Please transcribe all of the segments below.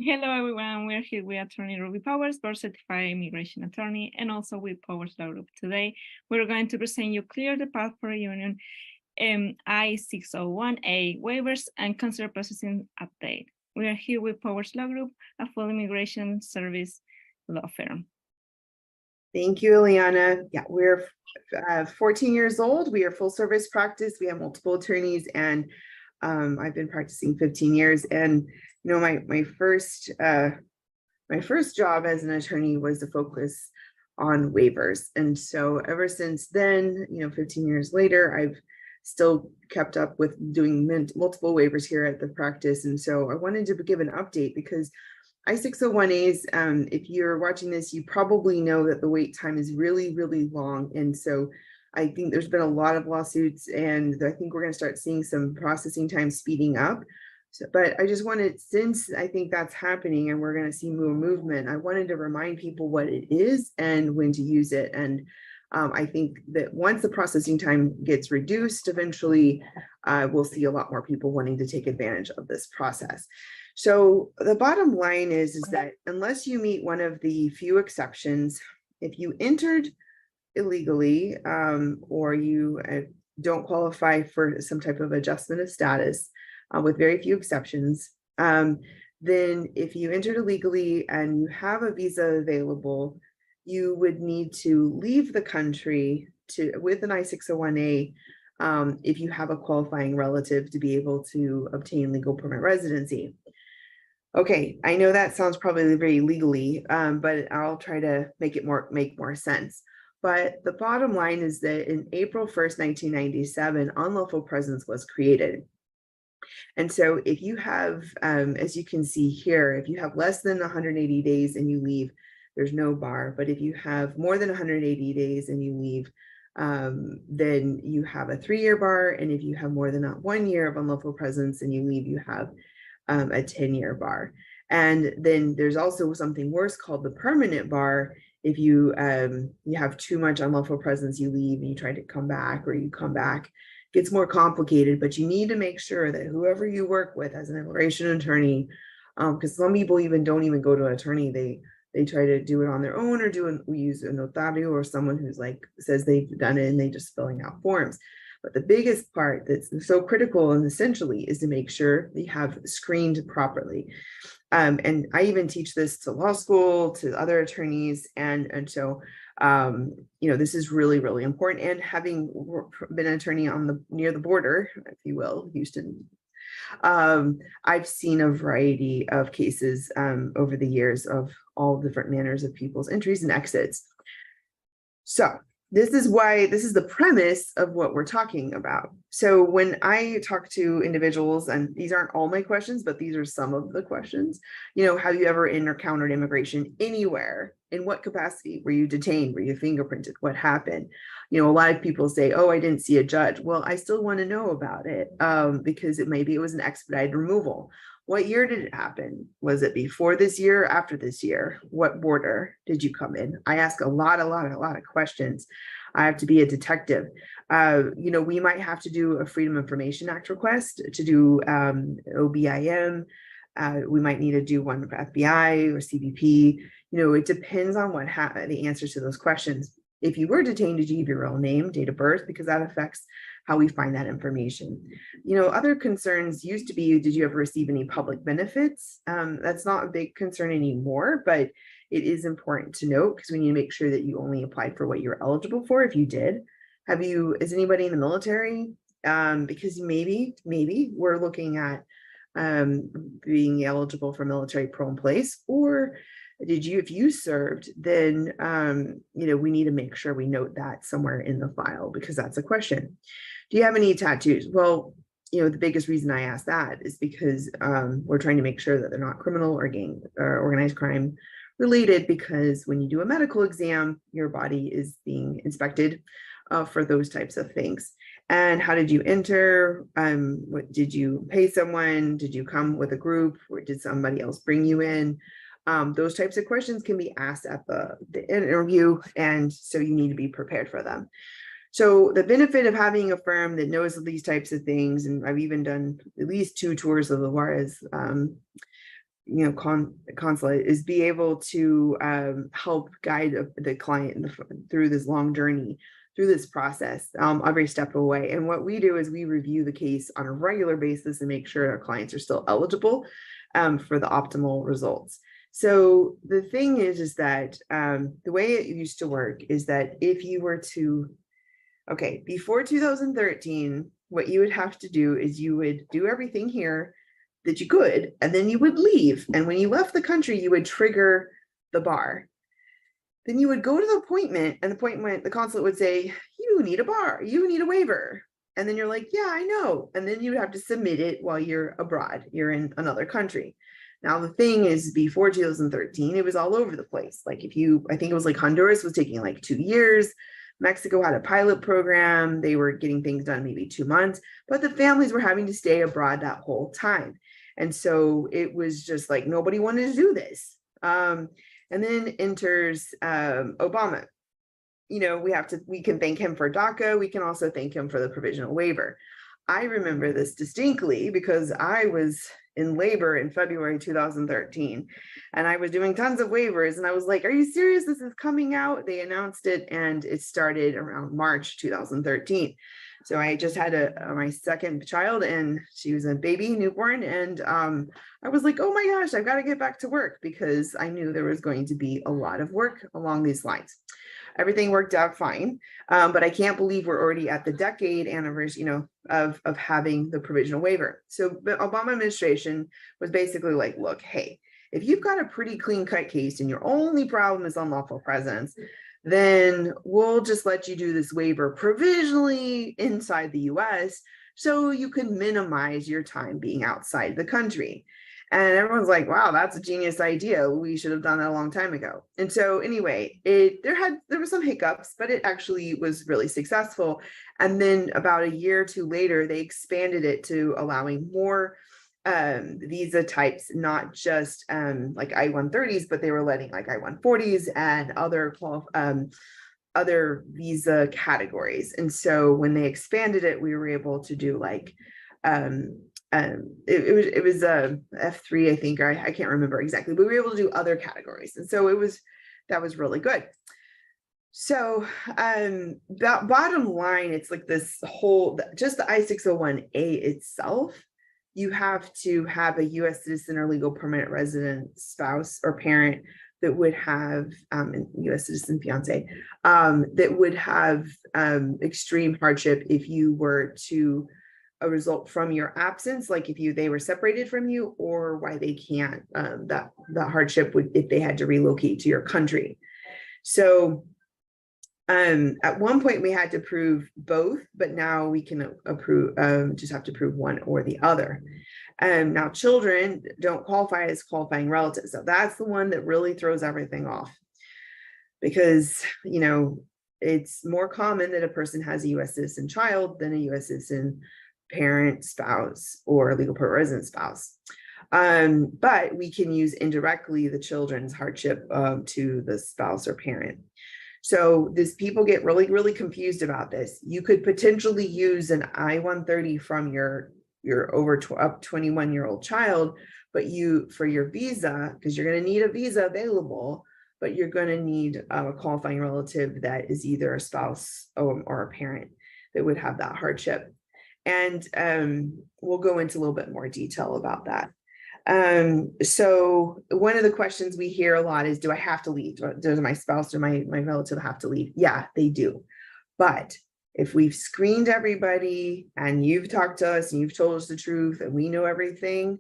Hello, everyone. We're here with Attorney Ruby Powers, board certified immigration attorney, and also with Powers Law Group. Today, we're going to present you Clear the Path for a Union I-601A waivers and consular processing update. We are here with Powers Law Group, a full immigration service law firm. Thank you, Eliana. Yeah, we're 14 years old. We are full service practice. We have multiple attorneys, and I've been practicing 15 years. And you know, my first job as an attorney was to focus on waivers. And so ever since then, 15 years later, I've still kept up with doing multiple waivers here at the practice. And so I wanted to give an update because I-601As, if you're watching this, you probably know that the wait time is really, really long. And so I think there's been a lot of lawsuits, and I think we're going to start seeing some processing time speeding up. So, but I just wanted, since I think that's happening and we're going to see more movement, I wanted to remind people what it is and when to use it. And I think that once the processing time gets reduced, eventually we'll see a lot more people wanting to take advantage of this process. So the bottom line is that unless you meet one of the few exceptions, if you entered illegally or you don't qualify for some type of adjustment of status, with very few exceptions, then if you entered illegally and you have a visa available, you would need to leave the country with an I-601A if you have a qualifying relative to be able to obtain legal permanent residency. Okay, I know that sounds probably very legally, but I'll try to make more sense. But the bottom line is that in April 1st, 1997, unlawful presence was created. And so if you have, as you can see here, if you have less than 180 days and you leave, there's no bar. But if you have more than 180 days and you leave, then you have a 3-year bar. And if you have more than 1 year of unlawful presence and you leave, you have a 10-year bar. And then there's also something worse called the permanent bar. If you have too much unlawful presence, you leave and you try to come back, or you come back, it gets more complicated. But you need to make sure that whoever you work with as an immigration attorney, because some people don't even go to an attorney, they try to do it on their own, or we use a notario or someone who's like says they've done it and they just filling out forms. But the biggest part that's so critical and essentially is to make sure they have screened properly. And I even teach this to law school, to other attorneys. And so, this is really, really important. And having been an attorney near the border, if you will, Houston, I've seen a variety of cases over the years of all different manners of people's entries and exits. So this is the premise of what we're talking about. So when I talk to individuals, and these aren't all my questions, but these are some of the questions, have you ever encountered immigration anywhere? In what capacity? Were you detained? Were you fingerprinted? What happened? A lot of people say, oh, I didn't see a judge. Well, I still want to know about it because maybe it was an expedited removal. What year did it happen? Was it before this year or after this year? What border did you come in? I ask a lot of questions. I have to be a detective. We might have to do a Freedom of Information Act request to do OBIM. We might need to do one for FBI or CBP. It depends on what the answers to those questions. If you were detained, did you give your real name, date of birth? Because that affects how we find that information. Other concerns used to be, did you ever receive any public benefits? That's not a big concern anymore, but it is important to note because we need to make sure that you only applied for what you're eligible for. If you did, is anybody in the military? Because maybe we're looking at being eligible for military pro in place, or if you served, then we need to make sure we note that somewhere in the file, because that's a question. Do you have any tattoos? Well, the biggest reason I ask that is because we're trying to make sure that they're not criminal or gang or organized crime related, because when you do a medical exam, your body is being inspected for those types of things. And how did you enter? What did you pay someone? Did you come with a group, or did somebody else bring you in? Those types of questions can be asked at the interview, and so you need to be prepared for them. So the benefit of having a firm that knows these types of things, and I've even done at least 2 tours of the Juarez consulate is be able to help guide the client through this long journey, through this process, every step of the way. And what we do is we review the case on a regular basis and make sure our clients are still eligible for the optimal results. So the thing is that the way it used to work is that if you were to, okay, before 2013, what you would have to do is you would do everything here that you could, and then you would leave. And when you left the country, you would trigger the bar. Then you would go to the appointment, and the consulate would say, you need a bar, you need a waiver. And then you're like, yeah, I know. And then you would have to submit it while you're abroad, you're in another country. Now, the thing is, before 2013, it was all over the place. Like I think it was like Honduras was taking like 2 years. Mexico had a pilot program. They were getting things done maybe 2 months, but the families were having to stay abroad that whole time. And so it was just like, nobody wanted to do this. And then enters Obama. We can thank him for DACA. We can also thank him for the provisional waiver. I remember this distinctly because I was in labor in February 2013, and I was doing tons of waivers, and I was like, are you serious? This is coming out. They announced it, and it started around March 2013. So I just had my second child, and she was a baby newborn, and I was like, oh my gosh, I've got to get back to work, because I knew there was going to be a lot of work along these lines. Everything worked out fine, but I can't believe we're already at the decade anniversary, of having the provisional waiver. So the Obama administration was basically like, look, hey, if you've got a pretty clean cut case and your only problem is unlawful presence, then we'll just let you do this waiver provisionally inside the US so you can minimize your time being outside the country. And everyone's like, wow, that's a genius idea. We should have done that a long time ago. And so anyway, there were some hiccups, but it actually was really successful. And then about a year or two later, they expanded it to allowing more visa types, not just like I-130s, but they were letting like I-140s and other visa categories. And so when they expanded it, we were able to do like it was a F3, I think, or I can't remember exactly, but we were able to do other categories. And so that was really good. So that bottom line, it's like this whole, just the I-601A itself, you have to have a US citizen or legal permanent resident spouse or parent that would have US citizen fiance that would have extreme hardship if you were to a result from your absence, like if they were separated from you, or why they can't, that hardship would if they had to relocate to your country. So at one point we had to prove both, but now we can just have to prove one or the other. Now children don't qualify as qualifying relatives. So that's the one that really throws everything off, because, it's more common that a person has a US citizen child than a US citizen parent, spouse, or legal permanent resident spouse. But we can use indirectly the children's hardship to the spouse or parent. So people get really, really confused about this. You could potentially use an I-130 from your up 21-year-old child, but for your visa, because you're going to need a visa available, but you're going to need a qualifying relative that is either a spouse or a parent that would have that hardship. And we'll go into a little bit more detail about that. So one of the questions we hear a lot is, do I have to leave? Does my spouse or my relative have to leave? Yeah, they do. But if we've screened everybody and you've talked to us and you've told us the truth and we know everything,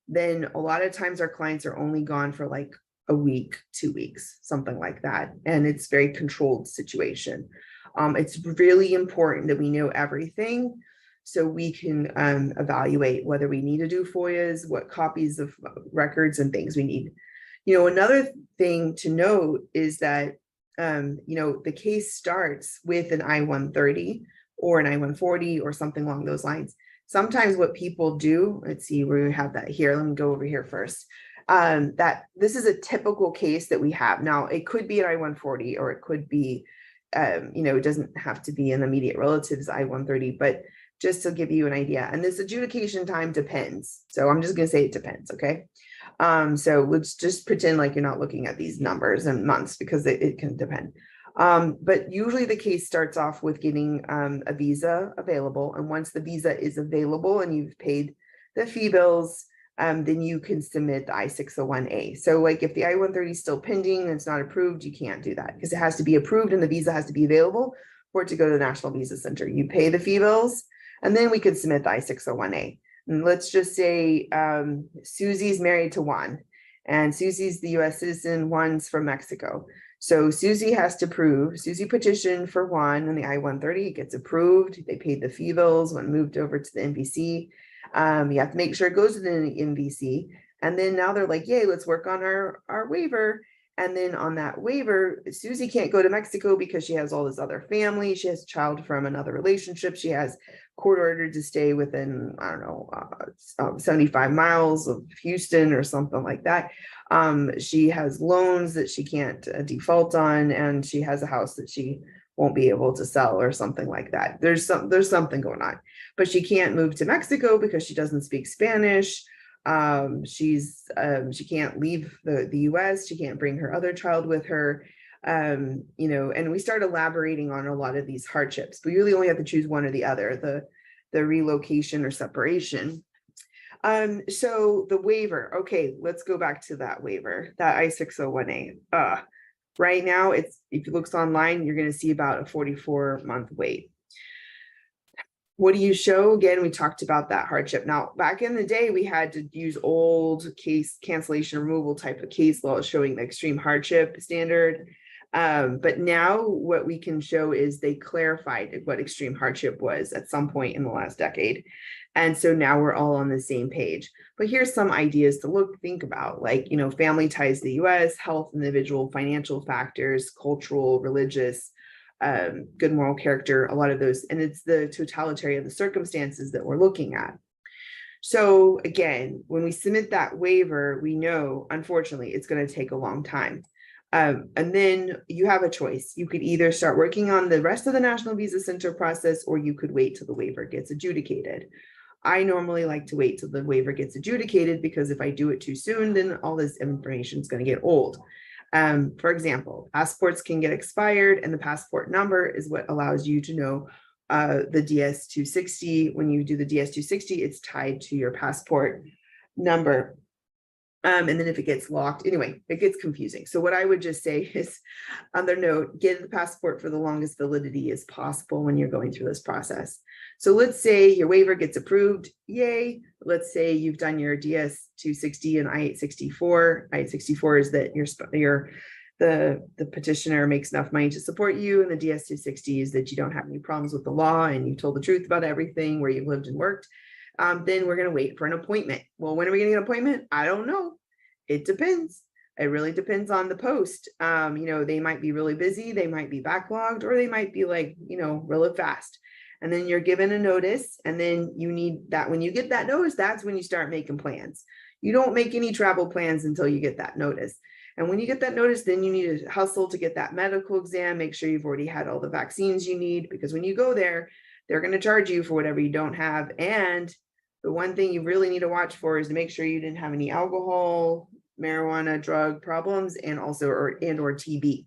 then a lot of times our clients are only gone for like a week, 2 weeks, something like that. And it's a very controlled situation. It's really important that we know everything, so we can evaluate whether we need to do FOIAs, what copies of records and things we need. Another thing to note is that, the case starts with an I-130 or an I-140 or something along those lines. Sometimes what people do, let's see, we have that here. Let me go over here first. That this is a typical case that we have. Now, it could be an I-140 or it could be, it doesn't have to be an immediate relative's I-130, but just to give you an idea. And this adjudication time depends. So I'm just going to say it depends. Okay. So let's just pretend like you're not looking at these numbers and months because it can depend. But usually the case starts off with getting a visa available. And once the visa is available and you've paid the fee bills, then you can submit the I-601A. So like if the I-130 is still pending and it's not approved, you can't do that because it has to be approved and the visa has to be available for it to go to the National Visa Center. You pay the fee bills and then we could submit the I-601A. And let's just say Susie's married to Juan and Susie's the US citizen, Juan's from Mexico. So Susie has to prove, Susie petitioned for Juan and the I-130, it gets approved. They paid the fee bills when moved over to the NVC. You have to make sure it goes to the NVC. And then now they're like, yay, let's work on our waiver. And then on that waiver, Susie can't go to Mexico because she has all this other family. She has a child from another relationship. She has court ordered to stay within, I don't know, 75 miles of Houston or something like that. She has loans that she can't default on, and she has a house that she won't be able to sell or something like that. There's something going on, but she can't move to Mexico because she doesn't speak Spanish. She can't leave the US. She can't bring her other child with her. And we start elaborating on a lot of these hardships. We really only have to choose one or the other, the relocation or separation. So the waiver, okay, let's go back to that waiver, that I-601A. Right now, if you look online, you're going to see about a 44-month wait. What do you show? Again, we talked about that hardship. Now, back in the day, we had to use old case cancellation removal type of case law showing the extreme hardship standard. But now what we can show is they clarified what extreme hardship was at some point in the last decade. And so now we're all on the same page. But here's some ideas to think about, like, family ties to the US, health, individual, financial factors, cultural, religious, good moral character, a lot of those. And it's the totality of the circumstances that we're looking at. So again, when we submit that waiver, we know, unfortunately, it's going to take a long time. And then you have a choice. You could either start working on the rest of the National Visa Center process, or you could wait till the waiver gets adjudicated. I normally like to wait till the waiver gets adjudicated because if I do it too soon, then all this information is going to get old. For example, passports can get expired, and the passport number is what allows you to know the DS-260. When you do the DS-260, it's tied to your passport number. And then if it gets locked, anyway, it gets confusing. So what I would just say is, on their note, get the passport for the longest validity as possible when you're going through this process. So let's say your waiver gets approved, yay. Let's say you've done your DS-260 and I-864. I-864 is that the petitioner makes enough money to support you, and the DS-260 is that you don't have any problems with the law and you told the truth about everything where you've lived and worked. Then we're going to wait for an appointment. Well, when are we going to get an appointment? I don't know. It depends. It really depends on the post. They might be really busy, they might be backlogged, or they might be like, really fast. And then you're given a notice, and then you need that. When you get that notice, that's when you start making plans. You don't make any travel plans until you get that notice. And when you get that notice, then you need to hustle to get that medical exam, make sure you've already had all the vaccines you need, because when you go there, they're going to charge you for whatever you don't have. And the one thing you really need to watch for is to make sure you didn't have any alcohol, marijuana, drug problems, and also or TB.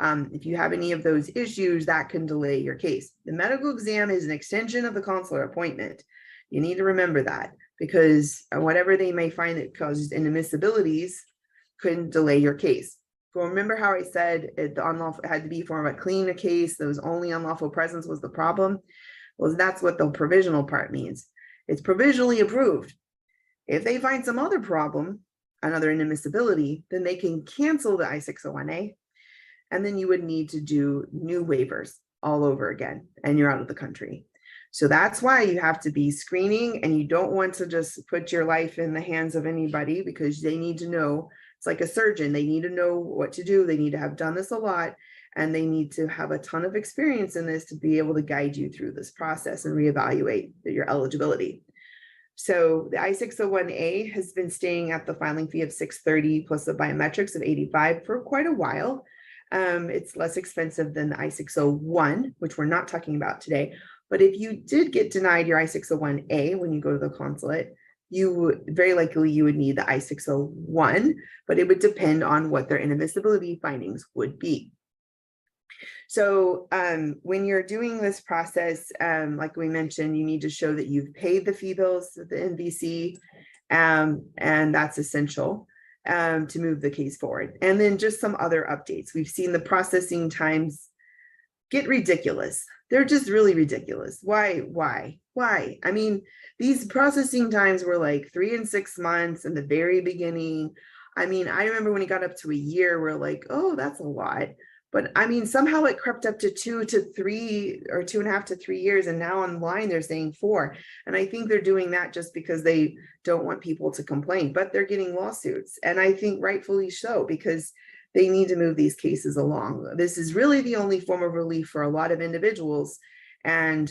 If you have any of those issues, that can delay your case. The medical exam is an extension of the consular appointment. You need to remember that, because whatever they may find that causes inadmissibilities could delay your case. So remember how I said the unlawful had to be form of a clean case, that was only unlawful presence was the problem? Well, that's what the provisional part means. It's provisionally approved. If they find some other problem, another inadmissibility, then they can cancel the I-601A, and then you would need to do new waivers all over again, and you're out of the country. So that's why you have to be screening, and you don't want to just put your life in the hands of anybody, because they need to know. It's like a surgeon. They need to know what to do. They need to have done this a lot, and they need to have a ton of experience in this to be able to guide you through this process and reevaluate your eligibility. So the I-601A has been staying at the filing fee of $630 plus the biometrics of $85 for quite a while. It's less expensive than the I-601, which we're not talking about today. But if you did get denied your I-601A when you go to the consulate, very likely you would need the I-601, but it would depend on what their inadmissibility findings would be. So when you're doing this process, like we mentioned, you need to show that you've paid the fee bills to the NVC, and that's essential to move the case forward. And then just some other updates. We've seen the processing times get ridiculous. They're just really ridiculous. Why? I mean, these processing times were like 3 and 6 months in the very beginning. I mean, I remember when it got up to a year, we're like, oh, that's a lot. But I mean, somehow it crept up to 2 to 3 or 2.5 to 3 years. And now online they're saying 4. And I think they're doing that just because they don't want people to complain, but they're getting lawsuits. And I think rightfully so, because they need to move these cases along. This is really the only form of relief for a lot of individuals. And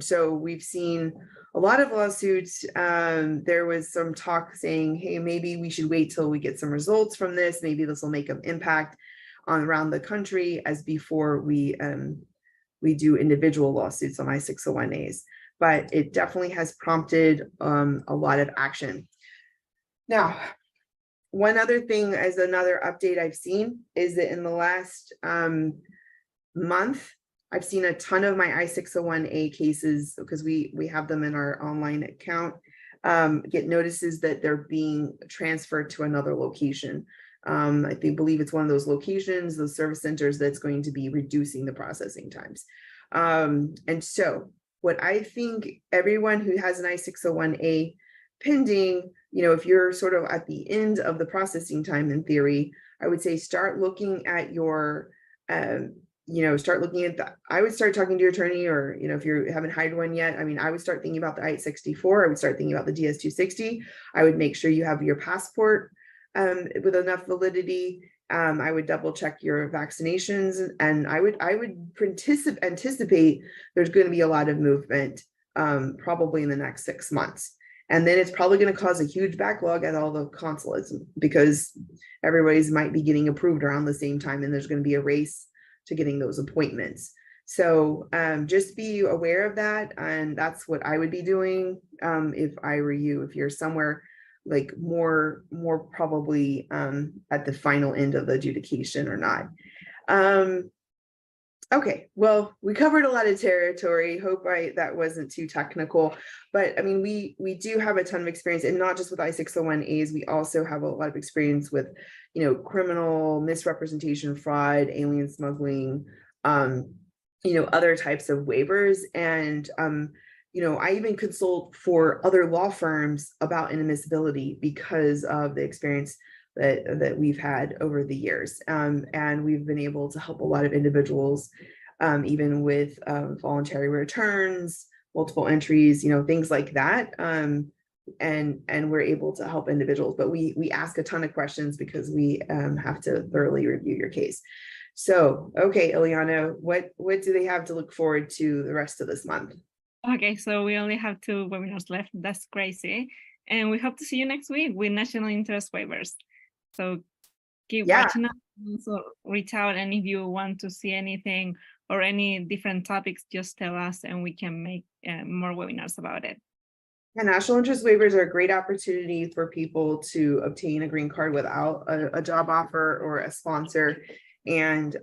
so we've seen a lot of lawsuits. There was some talk saying, hey, maybe we should wait till we get some results from this. Maybe this will make an impact on around the country as before we do individual lawsuits on I-601As. But it definitely has prompted a lot of action. Now, one other thing as another update I've seen is that in the last month, I've seen a ton of my I-601A cases, because we have them in our online account, get notices that they're being transferred to another location. I believe it's one of those locations, those service centers, that's going to be reducing the processing times. And so what I think everyone who has an I-601A pending, if you're sort of at the end of the processing time, in theory, I would say start looking at your, I would start talking to your attorney, or, if you haven't hired one yet, I mean, I would start thinking about the I-64, I would start thinking about the DS-260. I would make sure you have your passport with enough validity. I would double check your vaccinations, and I would anticipate there's going to be a lot of movement probably in the next 6 months. And then it's probably going to cause a huge backlog at all the consulates, because everybody's might be getting approved around the same time, and there's going to be a race to getting those appointments. So just be aware of that. And that's what I would be doing if I were you, if you're somewhere like more probably at the final end of the adjudication or not. Okay, well, we covered a lot of territory. Hope that wasn't too technical, but I mean, we do have a ton of experience, and not just with I-601As. We also have a lot of experience with, criminal misrepresentation, fraud, alien smuggling, other types of waivers. And, I even consult for other law firms about inadmissibility because of the experience that we've had over the years. And we've been able to help a lot of individuals, even with voluntary returns, multiple entries, things like that. And we're able to help individuals, but we ask a ton of questions because we have to thoroughly review your case. So, okay, Ileana, what do they have to look forward to the rest of this month? Okay, so we only have 2 webinars left. That's crazy. And we hope to see you next week with national interest waivers. So keep watching us, also reach out, and if you want to see anything or any different topics, just tell us and we can make more webinars about it. And national interest waivers are a great opportunity for people to obtain a green card without a job offer or a sponsor. And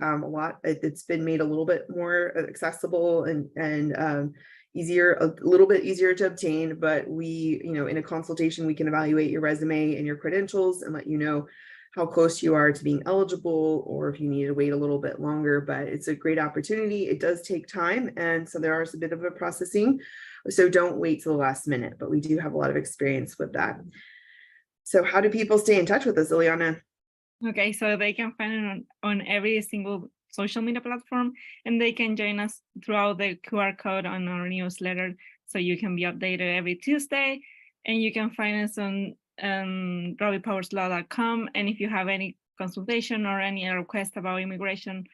it's been made a little bit more accessible and easier, a little bit easier to obtain. But we, in a consultation, we can evaluate your resume and your credentials and let you know how close you are to being eligible, or if you need to wait a little bit longer. But it's a great opportunity. It does take time, and so there is a bit of a processing. So don't wait till the last minute, but we do have a lot of experience with that. So how do people stay in touch with us, Ileana? Okay, so they can find it on every single social media platform, and they can join us throughout the QR code on our newsletter, so you can be updated every Tuesday. And you can find us on RobbiePowersLaw.com. And if you have any consultation or any request about immigration